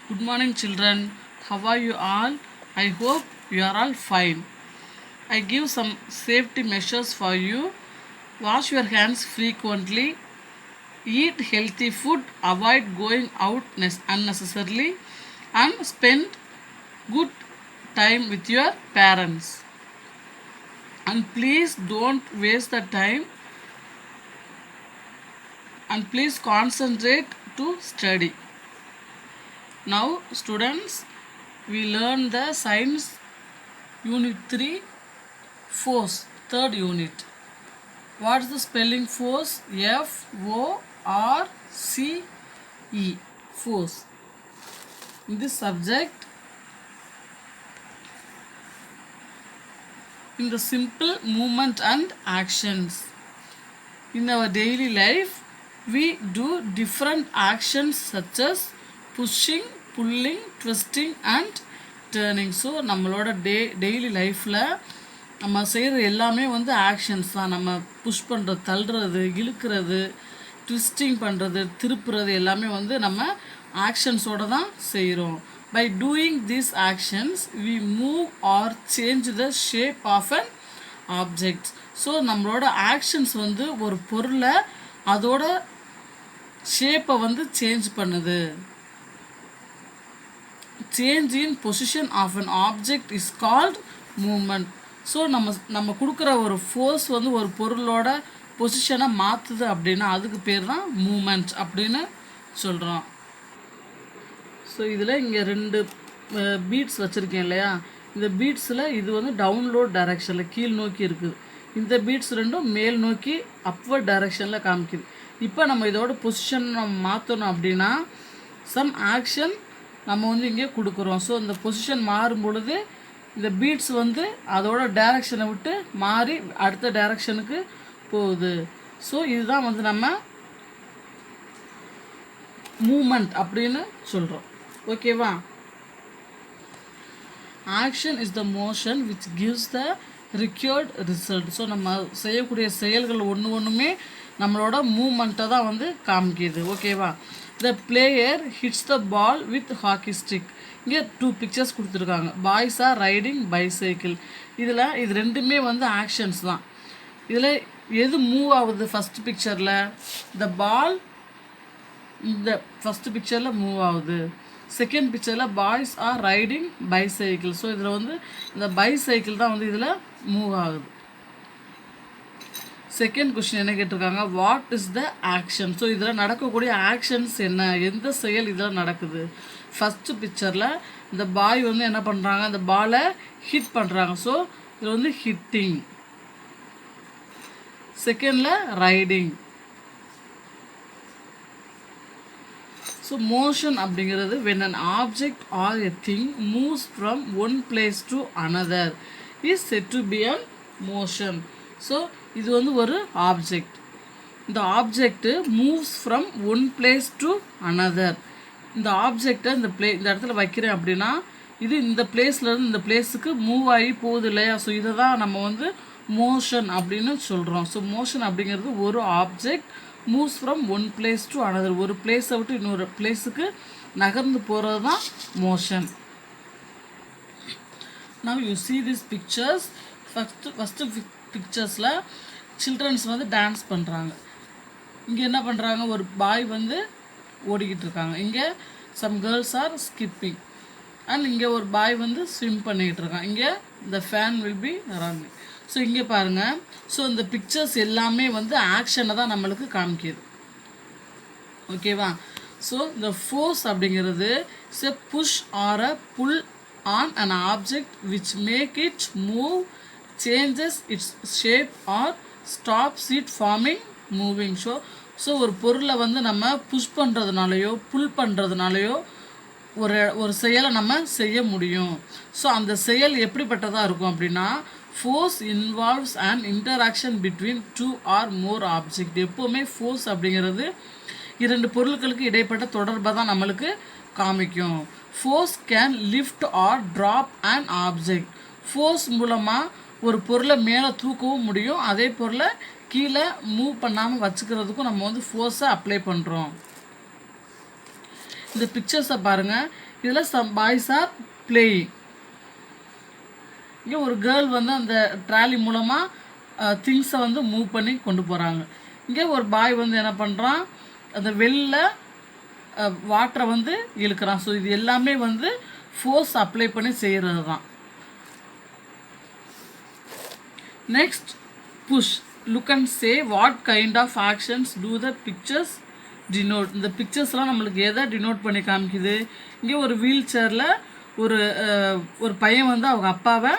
Good morning, children. How are you all? I hope you are all fine. I give some safety measures for you. Wash your hands frequently. Eat healthy food. Avoid going out unnecessarily. And spend good time with your parents. And please don't waste the time. And please concentrate to study. Now, students, we learn the science unit 3 force, third unit. What is the spelling force? F-O-R-C-E, force. In this subject, in the simple movement and actions. In our daily life, we do different actions such as pushing, pulling, twisting and turning. So நம்மளோட daily லைஃப்பில் நம்ம செய்கிற எல்லாமே வந்து actions தான். நம்ம push பண்ணுறது, தள்ளுறது, இழுக்கிறது, ட்விஸ்டிங் பண்ணுறது, திருப்புறது எல்லாமே வந்து நம்ம ஆக்ஷன்ஸோடு தான் செய்கிறோம். By doing these actions we move or change the shape of an objects. So நம்மளோட ஆக்ஷன்ஸ் வந்து ஒரு பொருளை அதோட ஷேப்பை வந்து சேஞ்ச் பண்ணுது. Change in position of an object is called moment. So நம்ம கொடுக்குற ஒரு ஃபோர்ஸ் வந்து ஒரு பொருளோட பொசிஷனை மாற்றுது அப்படின்னா அதுக்கு பேர் தான் மூமெண்ட் அப்படின்னு சொல்கிறோம். ஸோ இதில் இங்கே 2 பீட்ஸ் வச்சுருக்கேன் இல்லையா? இந்த பீட்ஸில் இது வந்து டவுன்லோட் டைரெக்ஷனில் கீழ் நோக்கி இருக்குது. இந்த பீட்ஸ் ரெண்டும் மேல் நோக்கி அப்வர்ட் டைரெக்ஷனில் காமிக்குது. இப்போ நம்ம இதோட பொசிஷன் நம்ம மாற்றணும் அப்படின்னா சம் ஆக்ஷன் நம்ம வந்து இங்கே கொடுக்குறோம். ஸோ இந்த பொசிஷன் மாறும் பொழுது இந்த பீட்ஸ் வந்து அதோட டைரெக்ஷனை விட்டு மாறி அடுத்த டைரெக்ஷனுக்கு போகுது. ஸோ இதுதான் வந்து நம்ம மூமெண்ட் அப்படின்னு சொல்கிறோம். ஓகேவா? Action is the motion which gives the required result. So நம்ம செய்யக்கூடிய செயல்கள் ஒன்றுமே நம்மளோட மூமெண்ட்டை தான் வந்து காமிக்கிது. ஓகேவா? The player hits the ball with hockey stick. இங்கே 2 பிக்சர்ஸ் கொடுத்துருக்காங்க. Boys are riding bicycle. இது ரெண்டுமே வந்து ஆக்ஷன்ஸ் தான். இதில் எது மூவ் ஆகுது? ஃபஸ்ட் பிக்சரில் த பால் இந்த ஃபஸ்ட்டு பிக்சரில் மூவ் ஆகுது. செகண்ட் பிக்சரில் boys are riding bicycle. So இதில் வந்து இந்த பைசைக்கிள் தான் வந்து இதில் மூவ் ஆகுது. செகண்ட் கொஸ்டின் என்ன கேட்டிருக்காங்க? What is the action? So இதில் நடக்கக்கூடிய ஆக்ஷன்ஸ் என்ன? எந்த செயல் இதில் நடக்குது? ஃபஸ்ட்டு பிக்சரில் இந்த பாய் வந்து என்ன பண்ணுறாங்க? அந்த பாலை ஹிட் பண்ணுறாங்க. ஸோ இதில் வந்து ஹிட்டிங். செகண்டில் ரைடிங். ஸோ மோஷன் அப்படிங்கிறது when an object or a thing moves from one place to another is said to be a motion. So இது வந்து ஒரு ஆப்ஜெக்ட். இந்த object moves from one place to another. இந்த ஆப்ஜெக்டை இந்த இடத்துல வைக்கிறேன் அப்படின்னா இது இந்த பிளேஸ்லேருந்து இந்த பிளேஸுக்கு மூவ் ஆகி போகுது இல்லையா? ஸோ இதை தான் நம்ம வந்து மோஷன் அப்படின்னு சொல்கிறோம். ஸோ மோஷன் அப்படிங்கிறது ஒரு object moves from one place to another. ஒரு பிளேஸை விட்டு இன்னொரு பிளேஸுக்கு நகர்ந்து போகிறது தான் motion. Now you see these pictures. First பிக்சர்ஸில் சில்ட்ரன்ஸ் வந்து டான்ஸ் பண்ணுறாங்க. இங்கே என்ன பண்ணுறாங்க? ஒரு பாய் வந்து ஓடிக்கிட்டு இருக்காங்க. இங்கே some girls are skipping. And இங்கே ஒரு பாய் வந்து ஸ்விம் பண்ணிக்கிட்டு இருக்கான். இங்கே இந்த fan will be running. So இங்கே பாருங்கள். ஸோ இந்த பிக்சர்ஸ் எல்லாமே வந்து ஆக்ஷனை தான் நம்மளுக்கு காமிக்கிது. ஓகேவா? ஸோ இந்த ஃபோர்ஸ் அப்படிங்கிறது it's a push or a pull on an object which make it move, changes its shape or stops it forming moving. So ஒரு பொருளை வந்து நம்ம புஷ் பண்ணுறதுனாலையோ புல் பண்ணுறதுனாலையோ ஒரு செயலை நம்ம செய்ய முடியும். ஸோ அந்த செயல் எப்படிப்பட்டதாக இருக்கும் அப்படின்னா force involves and interaction between 2 or more object. எப்போவுமே ஃபோர்ஸ் அப்படிங்கிறது 2 பொருட்களுக்கு இடைப்பட்ட தொடர்பை தான் நம்மளுக்கு காமிக்கும். Force can lift or drop and object. Force மூலமாக ஒரு பொருளை மேலே தூக்கவும் முடியும், அதே பொருளை கீழே மூவ் பண்ணாமல் வச்சுக்கிறதுக்கும் நம்ம வந்து ஃபோர்ஸை அப்ளை பண்ணுறோம். இந்த பிக்சர்ஸை பாருங்கள். இதில் சம் பாய்ஸ் ஆர் பிளேயிங். இங்கே ஒரு கேர்ள் வந்து அந்த ட்ராலி மூலமாக திங்ஸை வந்து மூவ் பண்ணி கொண்டு போகிறாங்க. இங்கே ஒரு பாய் வந்து என்ன பண்ணுறான், அந்த வெளில வாட்டரை வந்து இழுக்கிறான். ஸோ இது எல்லாமே வந்து ஃபோர்ஸ் அப்ளை பண்ணி செய்கிறது தான். Next push. Look and say what kind of actions do the pictures denote. இந்த பிக்சர்ஸ்லாம் நம்மளுக்கு எதை டினோட் பண்ணி காமிக்குது. இங்கே ஒரு வீல் சேரில் ஒரு பையன் வந்து அவங்க அப்பாவை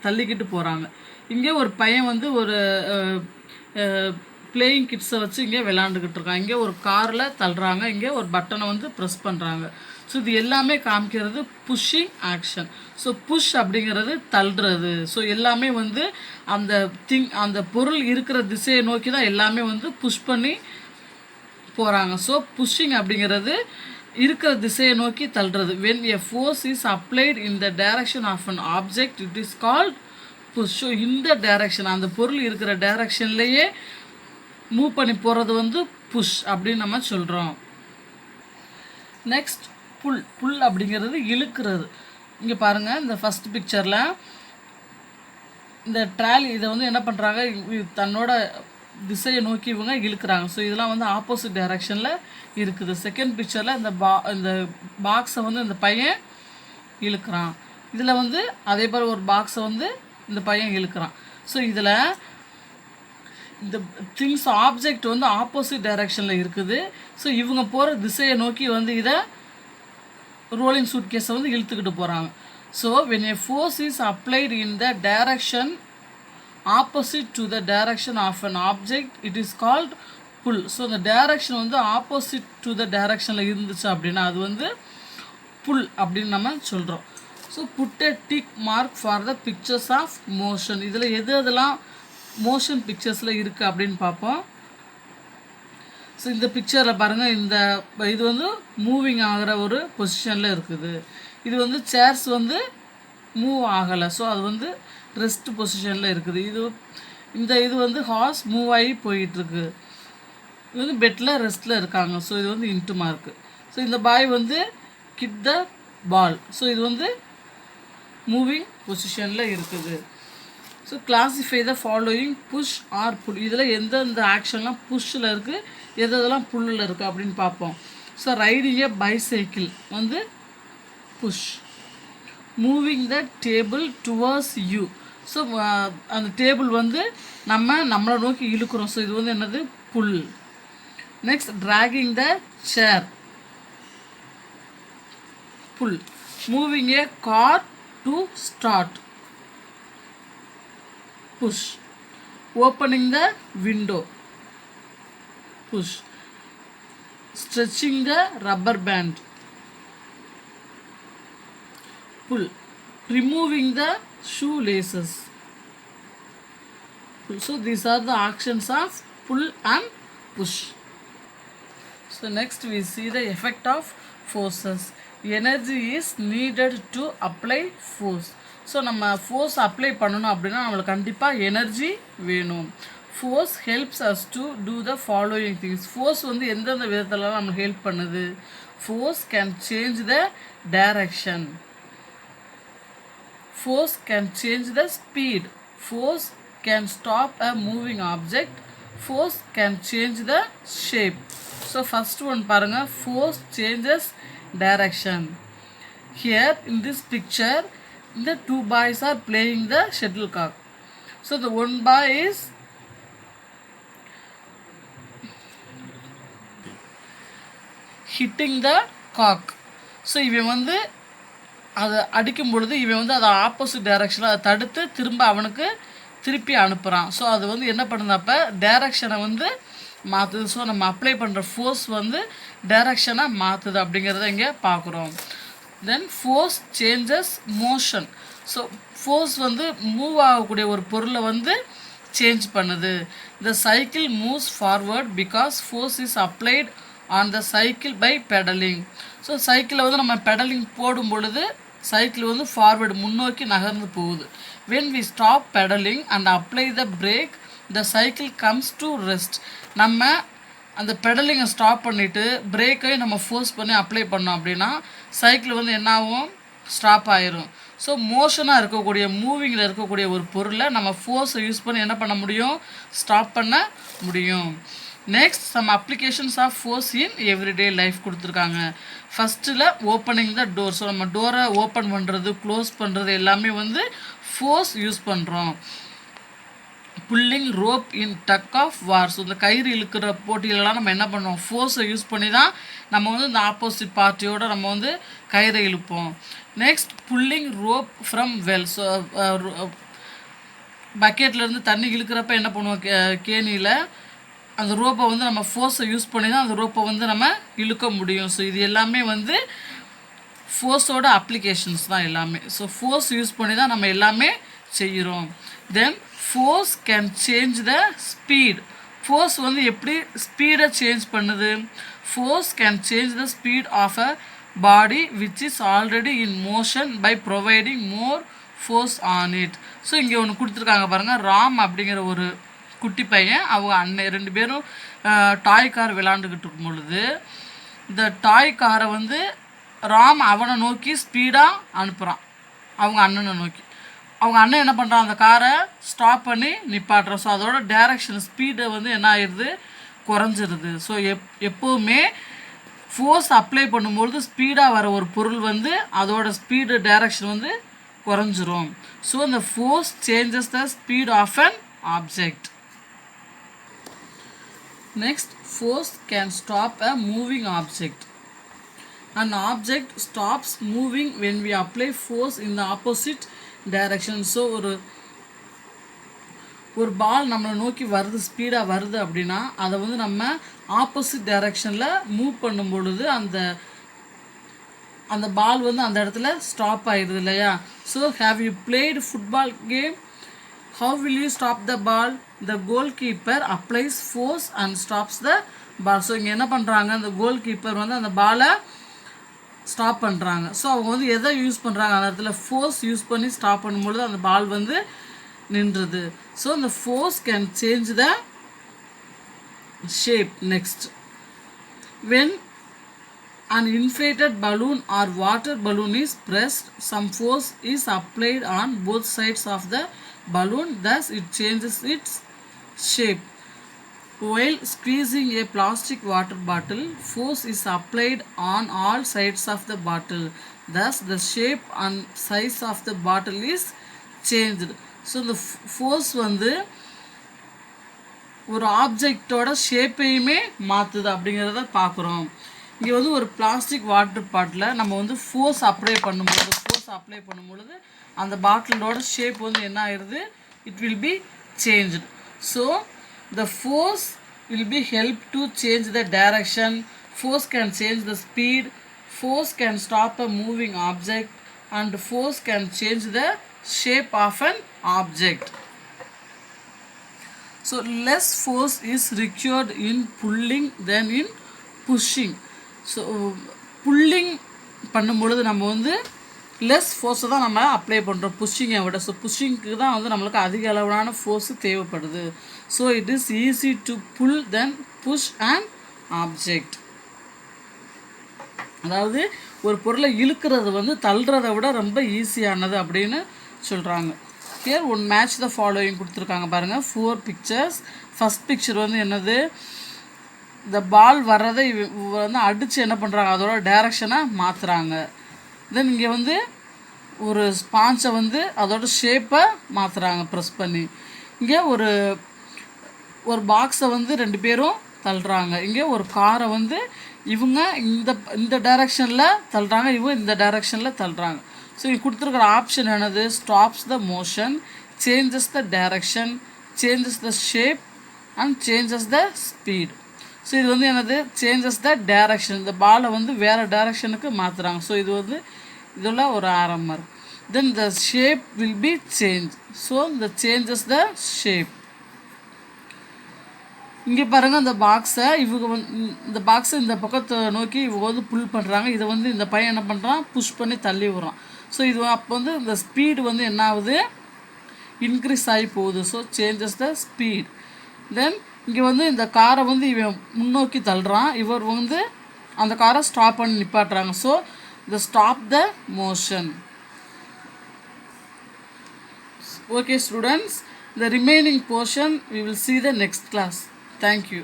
தள்ளிக்கிட்டு போகிறாங்க. இங்கே ஒரு பையன் வந்து ஒரு பிளேயிங் கிட்ஸை வச்சு இங்கே விளாண்டுக்கிட்டு இருக்காங்க. இங்கே ஒரு காரில் தள்ளுறாங்க. இங்கே ஒரு பட்டனை வந்து ப்ரெஸ் பண்ணுறாங்க. ஸோ இது எல்லாமே காமிக்கிறது புஷ்ஷிங் ஆக்ஷன். ஸோ புஷ் அப்படிங்கிறது தள்ளுறது. ஸோ எல்லாமே வந்து அந்த பொருள் இருக்கிற திசையை நோக்கி தான் எல்லாமே வந்து புஷ் பண்ணி போகிறாங்க. ஸோ புஷ்ஷிங் அப்படிங்கிறது இருக்கிற திசையை நோக்கி தள்ளுறது. When a force is applied in the direction of an object it is called push. So இந்த டைரக்ஷன், அந்த பொருள் இருக்கிற டைரக்ஷன்லேயே மூவ் பண்ணி போகிறது வந்து புஷ் அப்படின்னு நம்ம சொல்கிறோம். நெக்ஸ்ட் புல். புல் அப்படிங்கிறது இழுக்கிறது. இங்கே பாருங்கள், இந்த ஃபஸ்ட் பிக்சரில் இந்த ட்ராலி இதை வந்து என்ன பண்ணுறாங்க, தன்னோட திசையை நோக்கி இவங்க இழுக்கிறாங்க. ஸோ இதெல்லாம் வந்து ஆப்போசிட் டைரக்ஷனில் இருக்குது. செகண்ட் பிக்சரில் இந்த பாக்ஸை வந்து இந்த பையன் இழுக்கிறான். இதில் வந்து அதே போல் ஒரு பாக்ஸை வந்து இந்த பையன் இழுக்கிறான். ஸோ இதில் இந்த திங்ஸ் ஆப்ஜெக்ட் வந்து ஆப்போசிட் டைரக்ஷனில் இருக்குது. ஸோ இவங்க போகிற திசையை நோக்கி வந்து இதை ரோலிங் சூட் கேஸை வந்து இழுத்துக்கிட்டு போகிறாங்க. So when a force is applied in the direction opposite to the direction of an object it is called pull. So இந்த டைரக்ஷன் வந்து ஆப்போசிட் டு த டைரக்ஷனில் இருந்துச்சு அப்படின்னா அது வந்து புல் அப்படின்னு நம்ம சொல்கிறோம். So put a tick mark for the pictures of motion. இதில் எதெல்லாம் மோஷன் பிக்சர்ஸில் இருக்குது அப்படின்னு பார்ப்போம். ஸோ இந்த பிக்சரில் பாருங்கள், இது வந்து மூவிங் ஆகிற ஒரு பொசிஷனில் இருக்குது. இது வந்து சேர்ஸ் வந்து மூவ் ஆகலை. ஸோ அது வந்து ரெஸ்ட் பொசிஷனில் இருக்குது. இது வந்து ஹார்ஸ் மூவ் ஆகி போயிட்டுருக்கு. இது வந்து பெட்டில் ரெஸ்ட்டில் இருக்காங்க. ஸோ இது வந்து இன்ட்டு மார்க்கு. ஸோ இந்த பாய் வந்து கிட் த பால். ஸோ இது வந்து மூவிங் பொசிஷனில் இருக்குது. So classify the following push or pull. இதில் எந்தெந்த ஆக்ஷன்லாம் புஷ்ஷில் இருக்குது, எதெல்லாம் புல்லில் இருக்குது அப்படின்னு பார்ப்போம். ஸோ ரைடிங் எ பைசைக்கிள் வந்து push. Moving the table towards you. So அந்த டேபிள் வந்து நம்மளை நோக்கி இழுக்கிறோம். ஸோ இது வந்து என்னது, pull. Next dragging the chair, pull. Moving a car to start, push. Opening the window, push. Stretching the rubber band, pull. Removing the shoelaces, pull. So these are the actions of pull and push. So next we see the effect of forces. Energy is needed to apply force. So நம்ம force apply பண்ணணும் அப்படின்னா நம்மளுக்கு கண்டிப்பாக energy வேணும். Force helps us to do the following things. Force வந்து எந்தெந்த விதத்துலலாம் நம்மளுக்கு ஹெல்ப் பண்ணுது. Force can change the direction, force can change the speed, force can stop a moving object, force can change the shape. So first one பாருங்கள், force changes direction. Here in this picture the two boys are playing the shuttlecock. So the one boy is hitting the cock. So இவன் வந்து அதை அடிக்கும் பொழுது இவன் வந்து அதை opposite டைரக்ஷனில் அதை தடுத்து திருப்பி அனுப்புகிறான். ஸோ அது வந்து என்ன பண்ணுது, அப்போ டைரக்ஷனை வந்து மாற்றுது. ஸோ நம்ம அப்ளை பண்ணுற ஃபோர்ஸ் வந்து டைரக்ஷனை மாற்றுது அப்படிங்கிறத இங்கே பார்க்குறோம். Then force changes motion. So force வந்து மூவ் ஆகக்கூடிய ஒரு பொருளை வந்து சேஞ்ச் பண்ணுது. The cycle moves forward because force is applied on the cycle by pedaling. So சைக்கிளை வந்து நம்ம பெடலிங் போடும் பொழுது சைக்கிள் வந்து ஃபார்வர்டு முன்னோக்கி நகர்ந்து போகுது. when we stop pedaling and apply the brake the cycle comes to rest. நம்ம அந்த பெடலிங்கை ஸ்டாப் பண்ணிவிட்டு பிரேக்கையும் நம்ம ஃபோர்ஸ் பண்ணி அப்ளை பண்ணோம் அப்படின்னா சைக்கிள் வந்து என்ன ஆகும், ஸ்டாப் ஆயிரும். ஸோ மோஷனாக இருக்கக்கூடிய மூவிங்கில் இருக்கக்கூடிய ஒரு பொருளை நம்ம ஃபோர்ஸை யூஸ் பண்ணி என்ன பண்ண முடியும், ஸ்டாப் பண்ண முடியும். Next some applications of force in everyday life கொடுத்துருக்காங்க. ஃபஸ்ட்டில் ஓப்பனிங் த டோர். ஸோ நம்ம டோரை ஓப்பன் பண்ணுறது க்ளோஸ் பண்ணுறது எல்லாமே வந்து ஃபோர்ஸ் யூஸ் பண்ணுறோம். Pulling rope in tug of war. So இந்த கயிறு இழுக்கிற போட்டிகளெலாம் நம்ம என்ன பண்ணுவோம், ஃபோர்ஸை யூஸ் பண்ணி தான் நம்ம வந்து இந்த ஆப்போசிட் பார்ட்டியோட நம்ம வந்து கயிறை இழுப்போம். Next pulling rope from well. So பக்கெட்லேருந்து தண்ணி இழுக்கிறப்ப என்ன பண்ணுவோம், கேணியில் அந்த ரோப்பை வந்து நம்ம ஃபோர்ஸை யூஸ் பண்ணி தான் அந்த ரோப்பை வந்து நம்ம இழுக்க முடியும். ஸோ இது எல்லாமே வந்து ஃபோர்ஸோட அப்ளிகேஷன்ஸ் தான் எல்லாமே. ஸோ ஃபோர்ஸ் யூஸ் பண்ணி தான் நம்ம எல்லாமே செய்கிறோம். Then force can change the speed. Force வந்து எப்படி ஸ்பீடை சேஞ்ச் பண்ணுது, force can change the speed of a body which is already in motion by providing more force on it. So இங்கே ஒன்று கொடுத்துருக்காங்க பாருங்கள், ராம் அப்படிங்கிற ஒரு குட்டி பையன் அவங்க அண்ணன் 2 பேரும் டாய் கார் விளாண்டுக்கிட்டு இருக்கும் பொழுது இந்த டாய் காரை வந்து ராம் அவனை நோக்கி ஸ்பீடாக அனுப்புகிறான் அவங்க அண்ணனை நோக்கி. அவங்க அண்ணன் என்ன பண்ணுறான், அந்த காரை ஸ்டாப் பண்ணி நிப்பாட்டுறான். ஸோ அதோட டைரக்ஷன் ஸ்பீடை வந்து என்ன ஆயிடுது, குறைஞ்சிருது. ஸோ எப்போவுமே ஃபோர்ஸ் அப்ளை பண்ணும்பொழுது ஸ்பீடாக வர ஒரு பொருள் வந்து அதோட ஸ்பீடு டைரக்ஷன் வந்து குறைஞ்சிரும். ஸோ இந்த force changes the speed of an object. Next, force can stop a moving object. An object stops moving when we apply force in the opposite direction. So ஒரு பால் நம்மளை நோக்கி வருது, ஸ்பீடாக வருது அப்படின்னா அதை வந்து நம்ம ஆப்போசிட் டைரக்ஷனில் மூவ் பண்ணும் பொழுது அந்த பால் வந்து அந்த இடத்துல ஸ்டாப் ஆயிடுது இல்லையா. So have you blade football game? How will you stop the ball? The goalkeeper applies force and stops the ball. So இங்கே என்ன பண்ணுறாங்க, அந்த கோல் கீப்பர் வந்து அந்த பாலை ஸ்டாப் பண்ணுறாங்க. ஸோ அவங்க வந்து எதை யூஸ் பண்ணுறாங்க, அந்த இடத்துல ஃபோர்ஸ் யூஸ் பண்ணி ஸ்டாப் பண்ணும்பொழுது அந்த பால் வந்து நின்றுது. ஸோ இந்த force can change the shape. Next, when an inflated balloon or water balloon is pressed, some force is applied on both sides of the balloon, thus it changes its shape. While squeezing a plastic water bottle, force is applied on all sides of the bottle, thus the shape and size of the bottle is changed. So the force வந்து ஒரு ஆப்ஜெக்டோட ஷேப்பையுமே மாற்றுது அப்படிங்கிறத பார்க்குறோம். இங்கே வந்து ஒரு plastic water bottle நம்ம வந்து force apply பண்ணும்பொழுது அந்த பாட்டிலோட ஷேப் வந்து என்ன ஆயிடுது, it will be changed. So the force will be help to change the direction, force can change the speed, force can stop a moving object and force can change the shape of an object. So less force is required in pulling then in pushing. So pulling பண்ணும்பொழுது நம்ம வந்து less ஃபோர்ஸை தான் நம்ம apply பண்ணுறோம் புஷ்ஷிங்கை விட. So புஷ்ஷிங்க்கு தான் வந்து நம்மளுக்கு அதிக அளவிலான ஃபோர்ஸு தேவைப்படுது. So it is easy to pull then push and object. அதாவது ஒரு பொருளை இழுக்கிறது வந்து தள்ளுறதை விட ரொம்ப ஈஸியானது அப்படின்னு சொல்கிறாங்க. Here one match the following கொடுத்துருக்காங்க பாருங்கள், 4 pictures. ஃபஸ்ட் பிக்சர் வந்து என்னது, இந்த பால் வர்றதை வந்து அடித்து என்ன பண்ணுறாங்க, அதோட டைரக்ஷனை மாற்றுறாங்க. தென் இங்கே வந்து ஒரு ஸ்பான்ஸை வந்து அதோட ஷேப்பை மாற்றுறாங்க ப்ரெஸ் பண்ணி. இங்கே ஒரு பாக்ஸை வந்து 2 பேரும் தள்ளுறாங்க. இங்கே ஒரு காரை வந்து இவங்க இந்த டைரக்ஷனில் தள்ளுறாங்க, இவங்க இந்த டைரக்ஷனில் தள்ளுறாங்க. ஸோ இங்கே கொடுத்துருக்குற ஆப்ஷன் என்னது, stops the motion, changes the direction, changes the shape and changes the speed. So இது வந்து என்னது, சேஞ்சஸ் த டைரக்ஷன், இந்த பாலை வந்து வேறு டைரக்ஷனுக்கு மாற்றுறாங்க. ஸோ இது வந்து இதில் ஒரு ஆரம் mark. Then the shape will be change. So இந்த சேஞ்சஸ் த ஷேப். இங்கே பாருங்கள், அந்த பாக்ஸை இவங்க இந்த பாக்ஸை இந்த பக்கத்தை நோக்கி இவங்க வந்து புல் பண்ணுறாங்க. இதை வந்து இந்த பையன் என்ன பண்ணுறான், புஷ் பண்ணி தள்ளி விடுறான். ஸோ இது அப்போ வந்து இந்த ஸ்பீடு வந்து என்ன ஆகுது, இன்க்ரீஸ் ஆகி போகுது. So changes the speed. Then இங்கே வந்து இந்த காரை வந்து இவன் முன்னோக்கி தள்ளுறான், இவர் வந்து அந்த காரை ஸ்டாப் பண்ணி நிப்பாட்டுறாங்க. So the stop the motion. Okay students, the remaining portion we will see the next class. Thank you.